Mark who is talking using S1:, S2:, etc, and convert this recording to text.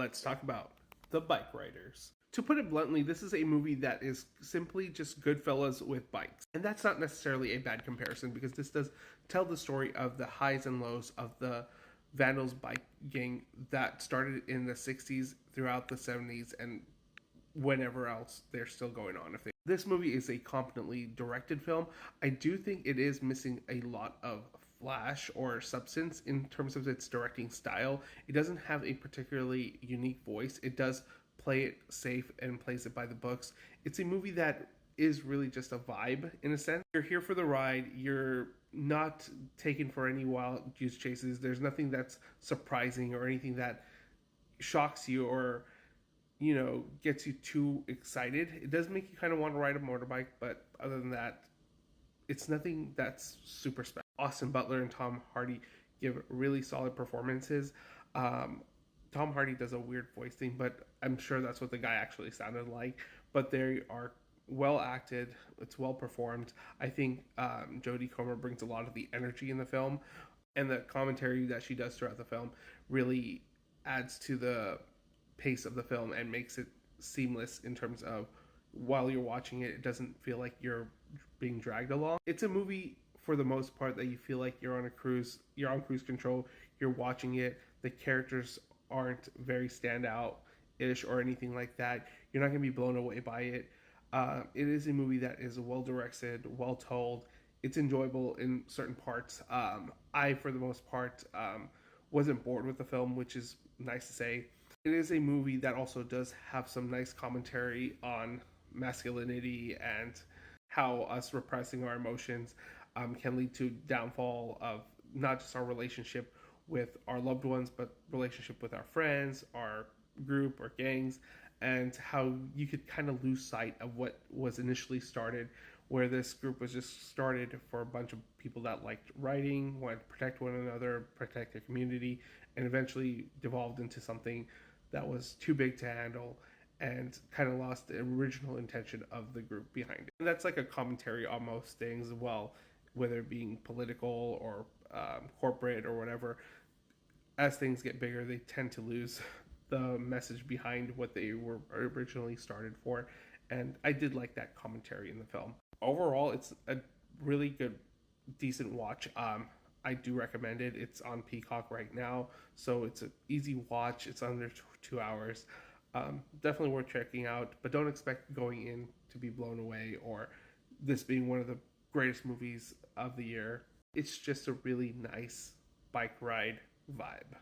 S1: let's talk about The Bikeriders. To put it bluntly, this is a movie that is simply just Goodfellas with bikes. And that's not necessarily a bad comparison because this does tell the story of the highs and lows of the Vandals bike gang that started in the 60s throughout the 70s and whenever else they're still going on. This movie is a competently directed film, I do think it is missing a lot of flash or substance in terms of its directing style. It doesn't have a particularly unique voice. It does play it safe and plays it by the books. It's a movie that is really just a vibe in a sense. You're here for the ride. You're not taken for any wild goose chases. There's nothing that's surprising or anything that shocks you or gets you too excited. It does make you kind of want to ride a motorbike, but other than that, it's nothing that's super special. Austin Butler and Tom Hardy give really solid performances. Tom Hardy does a weird voice thing, but I'm sure that's what the guy actually sounded like. But they are well acted. It's well performed. I think Jodie Comer brings a lot of the energy in the film, and the commentary that she does throughout the film really adds to the pace of the film and makes it seamless in terms of while you're watching it, it doesn't feel like you're being dragged along. It's a movie for the most part that you feel like you're on cruise control, you're watching it. The characters aren't very standout-ish or anything like that. You're not going to be blown away by it. It is a movie that is well directed, well told. It's enjoyable in certain parts. I, for the most part, wasn't bored with the film, which is nice to say. It is a movie that also does have some nice commentary on masculinity and how us repressing our emotions can lead to downfall of not just our relationship with our loved ones, but relationship with our friends, our group, or gangs, and how you could kind of lose sight of what was initially started, where this group was just started for a bunch of people that liked writing, wanted to protect one another, protect their community, and eventually devolved into something that was too big to handle and kind of lost the original intention of the group behind it. And that's like a commentary on most things as well, whether it being political or corporate or whatever. As things get bigger, they tend to lose the message behind what they were originally started for. And I did like that commentary in the film. Overall, it's a really good, decent watch. I do recommend it. It's on Peacock right now, so it's an easy watch. It's under 2 hours. Definitely worth checking out, but don't expect going in to be blown away or this being one of the greatest movies of the year. It's just a really nice bike ride vibe.